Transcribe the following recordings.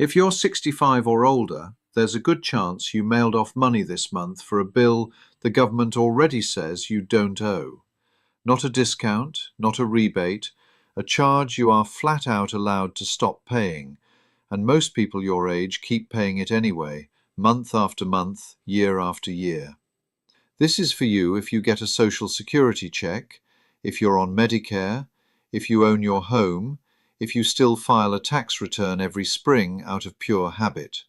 If you're 65 or older, there's a good chance you mailed off money this month for a bill the government already says you don't owe. Not a discount, not a rebate, a charge you are flat out allowed to stop paying, and most people your age keep paying it anyway, month after month, year after year. This is for you if you get a Social Security check, if you're on Medicare, if you own your home, if you still file a tax return every spring out of pure habit.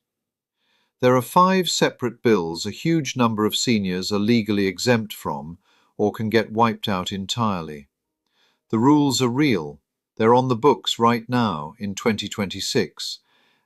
There are 5 separate bills a huge number of seniors are legally exempt from or can get wiped out entirely. The rules are real. They're on the books right now in 2026,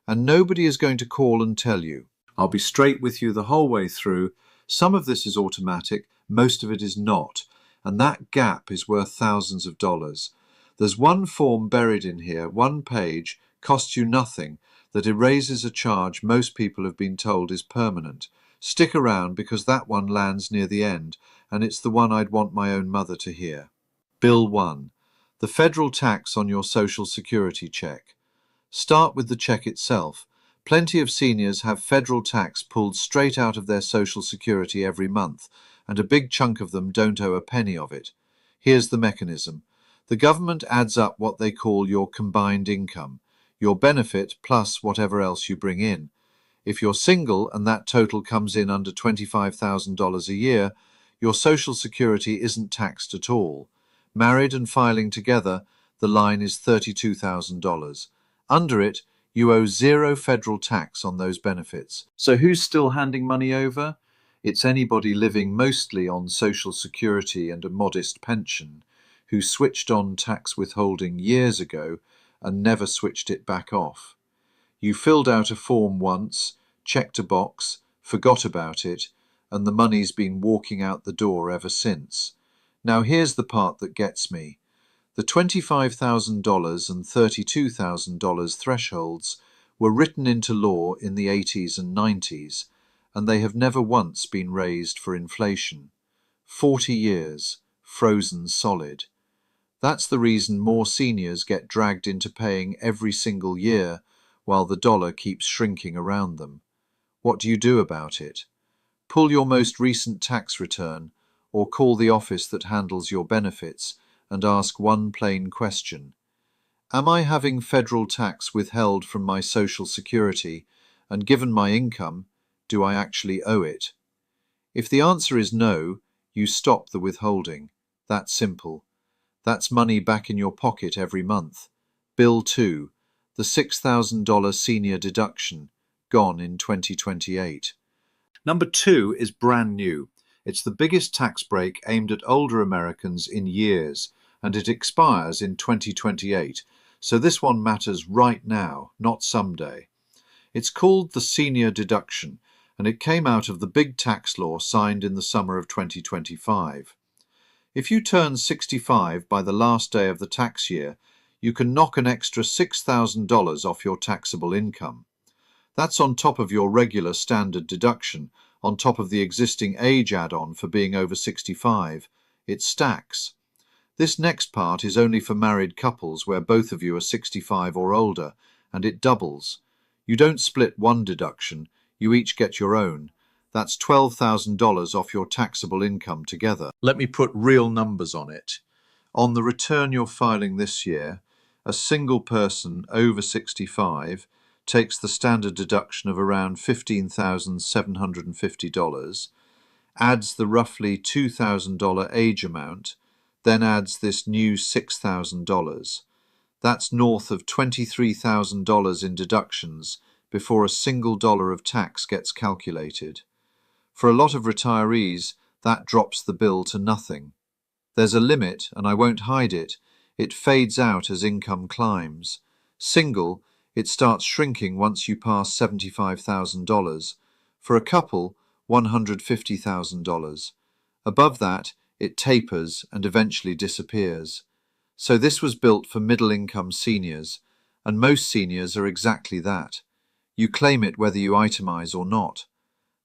and nobody is going to call and tell you. I'll be straight with you the whole way through. Some of this is automatic, most of it is not, and that gap is worth thousands of dollars. There's one form buried in here, one page, costs you nothing, that erases a charge most people have been told is permanent. Stick around because that one lands near the end, and it's the one I'd want my own mother to hear. Bill 1. The federal tax on your Social Security check. Start with the check itself. Plenty of seniors have federal tax pulled straight out of their Social Security every month, and a big chunk of them don't owe a penny of it. Here's the mechanism. The government adds up what they call your combined income, your benefit plus whatever else you bring in. If you're single and that total comes in under $25,000 a year, your Social Security isn't taxed at all. Married and filing together, the line is $32,000. Under it, you owe 0 federal tax on those benefits. So who's still handing money over? It's anybody living mostly on Social Security and a modest pension, who switched on tax withholding years ago and never switched it back off. You filled out a form once, checked a box, forgot about it, and the money's been walking out the door ever since. Now here's the part that gets me. The $25,000 and $32,000 thresholds were written into law in the 80s and 90s, and they have never once been raised for inflation. 40 years, frozen solid. That's the reason more seniors get dragged into paying every single year while the dollar keeps shrinking around them. What do you do about it? Pull your most recent tax return or call the office that handles your benefits and ask one plain question. Am I having federal tax withheld from my Social Security, and given my income, do I actually owe it? If the answer is no, you stop the withholding. That's simple. That's money back in your pocket every month. Bill 2, the $6,000 senior deduction, gone in 2028. Number 2 is brand new. It's the biggest tax break aimed at older Americans in years, and it expires in 2028, so this one matters right now, not someday. It's called the senior deduction, and it came out of the big tax law signed in the summer of 2025. If you turn 65 by the last day of the tax year, you can knock an extra $6,000 off your taxable income. That's on top of your regular standard deduction, on top of the existing age add-on for being over 65. It stacks. This next part is only for married couples where both of you are 65 or older, and it doubles. You don't split one deduction, you each get your own. That's $12,000 off your taxable income together. Let me put real numbers on it. On the return you're filing this year, a single person over 65 takes the standard deduction of around $15,750, adds the roughly $2,000 age amount, then adds this new $6,000. That's north of $23,000 in deductions before a single dollar of tax gets calculated. For a lot of retirees, that drops the bill to nothing. There's a limit, and I won't hide it. It fades out as income climbs. Single, it starts shrinking once you pass $75,000. For a couple, $150,000. Above that, it tapers and eventually disappears. So this was built for middle-income seniors, and most seniors are exactly that. You claim it whether you itemize or not.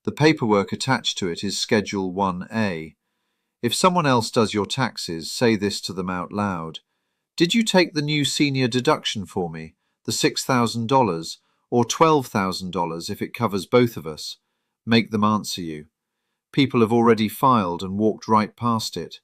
The paperwork attached to it is Schedule 1A. If someone else does your taxes, say this to them out loud. Did you take the new senior deduction for me, the $6,000, or $12,000 if it covers both of us. Make them answer you. People have already filed and walked right past it.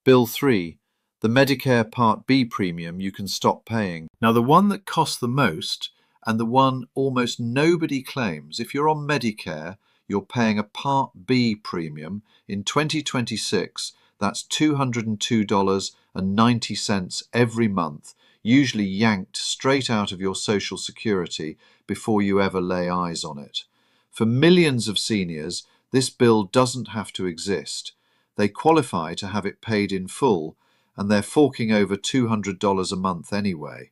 Bill 3, the Medicare Part B premium you can stop paying. Now, the one that costs the most and the one almost nobody claims, if you're on Medicare, you're paying a Part B premium in 2026. That's $202.90 every month, usually yanked straight out of your Social Security before you ever lay eyes on it. For millions of seniors, this bill doesn't have to exist. They qualify to have it paid in full, and they're forking over $200 a month anyway.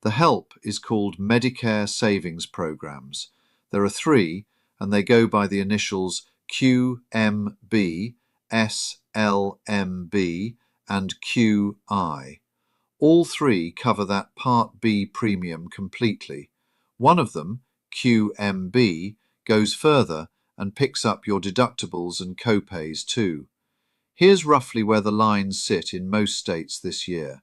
The help is called Medicare Savings Programs. There are 3, and they go by the initials QMB, SLMB, and QI. All 3 cover that Part B premium completely. One of them, QMB, goes further and picks up your deductibles and copays too. Here's roughly where the lines sit in most states this year.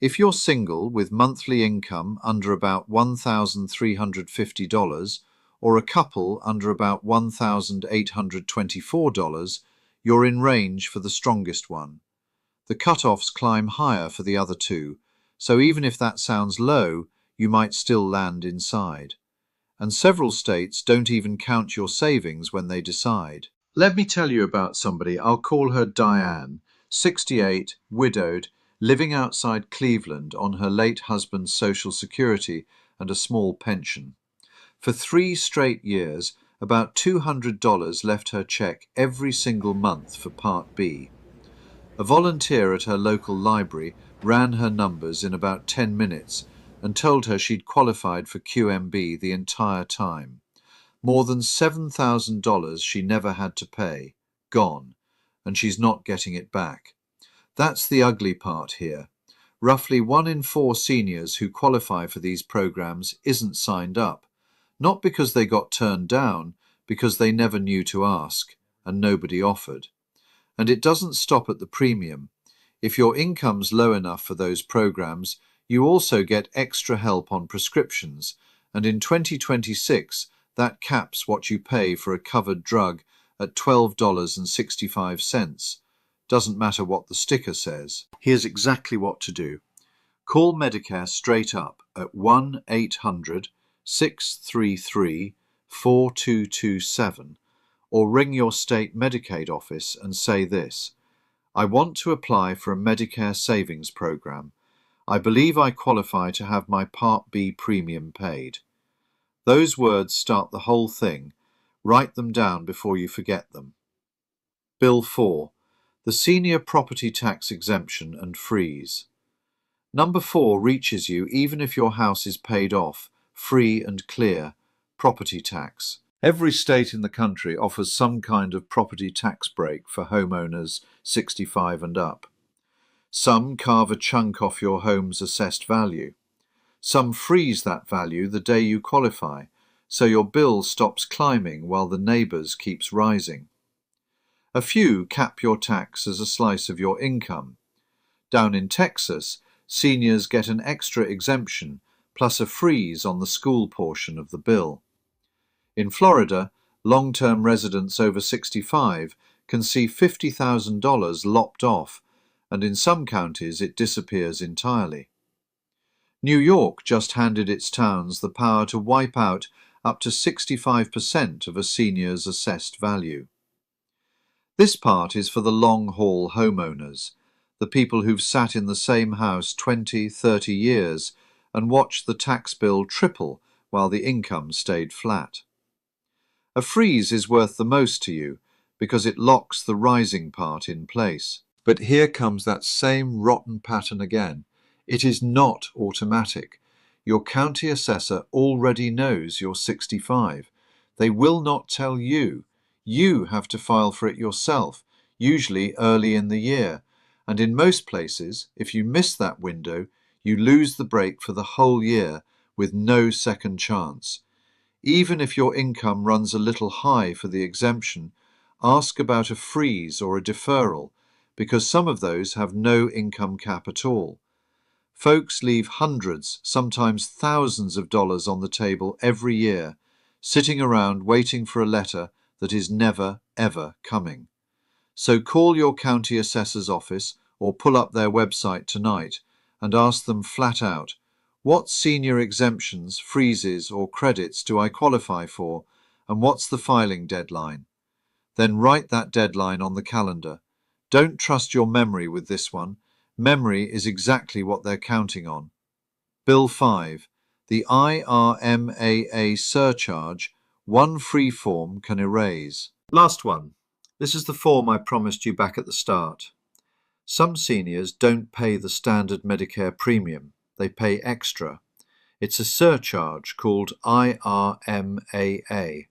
If you're single with monthly income under about $1,350 or a couple under about $1,824, you're in range for the strongest one. The cut-offs climb higher for the other 2, so even if that sounds low, you might still land inside. And several states don't even count your savings when they decide. Let me tell you about somebody. I'll call her Diane, 68, widowed, living outside Cleveland on her late husband's Social Security and a small pension. For 3 straight years, about $200 left her check every single month for Part B. A volunteer at her local library ran her numbers in about 10 minutes and told her she'd qualified for QMB the entire time. More than $7,000 she never had to pay, gone, and she's not getting it back. That's the ugly part here. Roughly 1 in 4 seniors who qualify for these programs isn't signed up, not because they got turned down, because they never knew to ask, and nobody offered. And it doesn't stop at the premium. If your income's low enough for those programs, you also get extra help on prescriptions, and in 2026, that caps what you pay for a covered drug at $12.65. Doesn't matter what the sticker says. Here's exactly what to do. Call Medicare straight up at 1-800-633-4227 or ring your state Medicaid office and say this: I want to apply for a Medicare Savings Program. I believe I qualify to have my Part B premium paid. Those words start the whole thing. Write them down before you forget them. Bill 4. The Senior Property Tax Exemption and Freeze. Number 4 reaches you even if your house is paid off, free and clear, property tax. Every state in the country offers some kind of property tax break for homeowners 65 and up. Some carve a chunk off your home's assessed value. Some freeze that value the day you qualify, so your bill stops climbing while the neighbours keeps rising. A few cap your tax as a slice of your income. Down in Texas, seniors get an extra exemption plus a freeze on the school portion of the bill. In Florida, long-term residents over 65 can see $50,000 lopped off, and in some counties it disappears entirely. New York just handed its towns the power to wipe out up to 65% of a senior's assessed value. This part is for the long-haul homeowners, the people who've sat in the same house 20, 30 years and watched the tax bill triple while the income stayed flat. A freeze is worth the most to you because it locks the rising part in place. But here comes that same rotten pattern again. It is not automatic. Your county assessor already knows you're 65. They will not tell you. You have to file for it yourself, usually early in the year. And in most places, if you miss that window, you lose the break for the whole year with no second chance. Even if your income runs a little high for the exemption, ask about a freeze or a deferral, because some of those have no income cap at all. Folks leave hundreds, sometimes thousands of dollars on the table every year, sitting around waiting for a letter that is never, ever coming. So call your county assessor's office or pull up their website tonight and ask them flat out, what senior exemptions, freezes or credits do I qualify for, and what's the filing deadline? Then write that deadline on the calendar. Don't trust your memory with this one. Memory is exactly what they're counting on. Bill 5. The IRMAA surcharge, one free form can erase. Last one. This is the form I promised you back at the start. Some seniors don't pay the standard Medicare premium. They pay extra. It's a surcharge called IRMAA,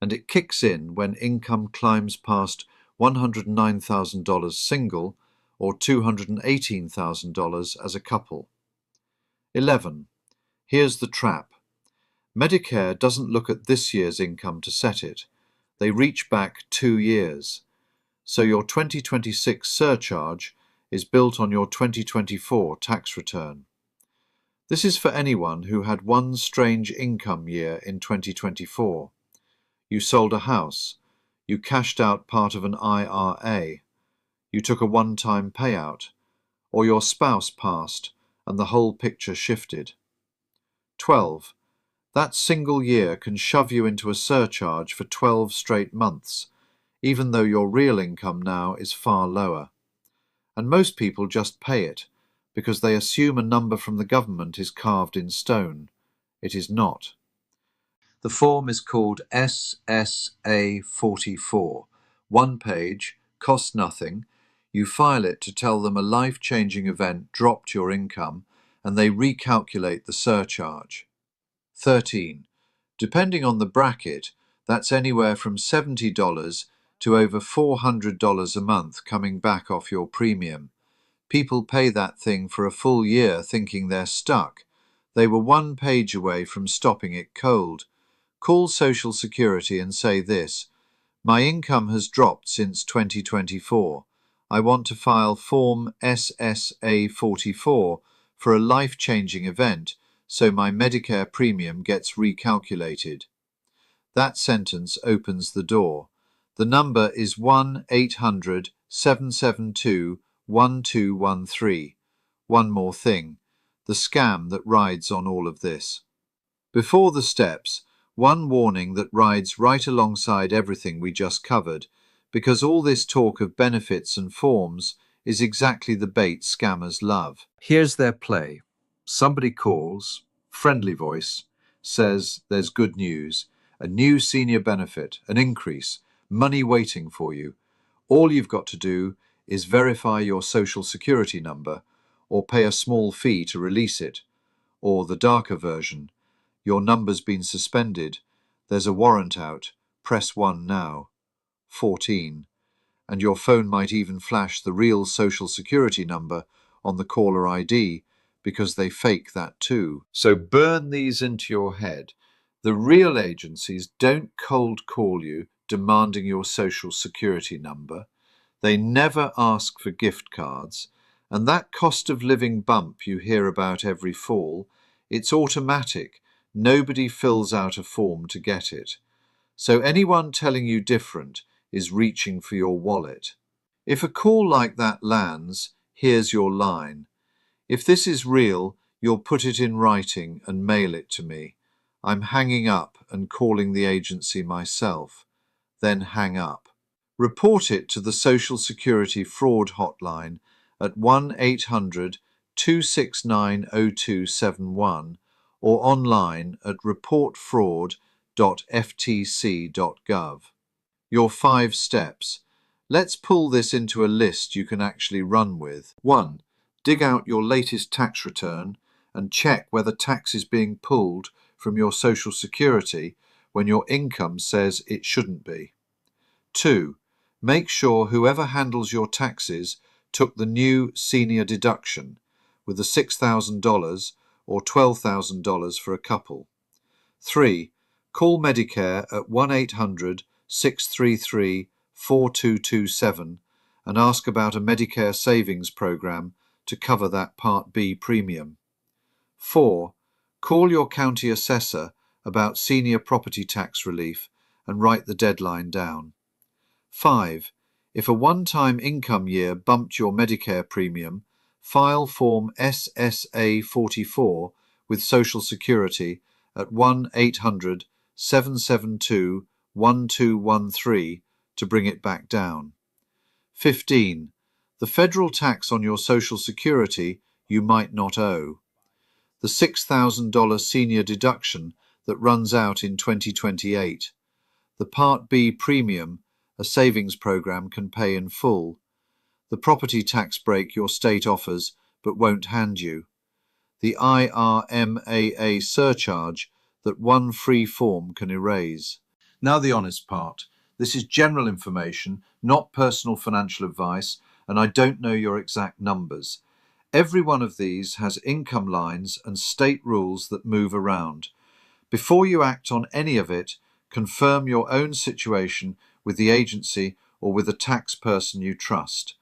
and it kicks in when income climbs past $109,000 single or $218,000 as a couple. 11. Here's the trap. Medicare doesn't look at this year's income to set it. They reach back 2 years. So your 2026 surcharge is built on your 2024 tax return. This is for anyone who had one strange income year in 2024. You sold a house. You cashed out part of an IRA. You took a one-time payout. Or your spouse passed and the whole picture shifted. 12. That single year can shove you into a surcharge for 12 straight months, even though your real income now is far lower. And most people just pay it, because they assume a number from the government is carved in stone. It is not. The form is called SSA 44. 1 page, costs nothing. You file it to tell them a life-changing event dropped your income, and they recalculate the surcharge. 13. Depending on the bracket, that's anywhere from $70 to over $400 a month coming back off your premium. People pay that thing for a full year thinking they're stuck. They were 1 page away from stopping it cold. Call Social Security and say this: my income has dropped since 2024. I want to file Form SSA 44 for a life-changing event, so my Medicare premium gets recalculated. That sentence opens the door. The number is 1-800-772-1213. One more thing, the scam that rides on all of this. Before the steps, one warning that rides right alongside everything we just covered, because all this talk of benefits and forms is exactly the bait scammers love. Here's their play. Somebody calls, friendly voice, says there's good news, a new senior benefit, an increase, money waiting for you. All you've got to do is verify your Social Security number or pay a small fee to release it. Or the darker version, your number's been suspended, there's a warrant out, press 1 now. 14. And your phone might even flash the real Social Security number on the caller ID, because they fake that too. So burn these into your head. The real agencies don't cold call you demanding your Social Security number. They never ask for gift cards. And that cost of living bump you hear about every fall, it's automatic. Nobody fills out a form to get it. So anyone telling you different is reaching for your wallet. If a call like that lands, here's your line. If this is real, you'll put it in writing and mail it to me. I'm hanging up and calling the agency myself. Then hang up. Report it to the Social Security Fraud Hotline at 1-800-269-0271 or online at reportfraud.ftc.gov. Your 5 steps. Let's pull this into a list you can actually run with. 1. Dig out your latest tax return and check whether tax is being pulled from your Social Security when your income says it shouldn't be. 2. Make sure whoever handles your taxes took the new senior deduction with the $6,000 or $12,000 for a couple. 3. Call Medicare at 1-800-633-4227 and ask about a Medicare Savings Program to cover that Part B premium. 4. Call your county assessor about senior property tax relief and write the deadline down. 5. If a one-time income year bumped your Medicare premium, file Form SSA 44 with Social Security at 1-800-772-1213 to bring it back down. 15. The federal tax on your Social Security you might not owe. The $6,000 senior deduction that runs out in 2028. The Part B premium a savings program can pay in full. The property tax break your state offers but won't hand you. The IRMAA surcharge that one free form can erase. Now the honest part. This is general information, not personal financial advice, and I don't know your exact numbers. Every one of these has income lines and state rules that move around. Before you act on any of it, confirm your own situation with the agency or with a tax person you trust.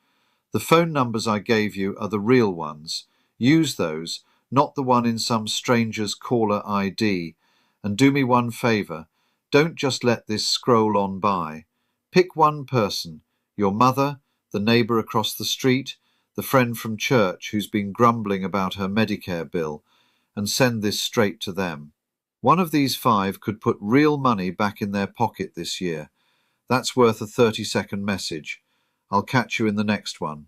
The phone numbers I gave you are the real ones. Use those, not the one in some stranger's caller ID. And do me one favour, don't just let this scroll on by. Pick one person, your mother, the neighbour across the street, the friend from church who's been grumbling about her Medicare bill, and send this straight to them. One of these 5 could put real money back in their pocket this year. That's worth a 30-second message. I'll catch you in the next one.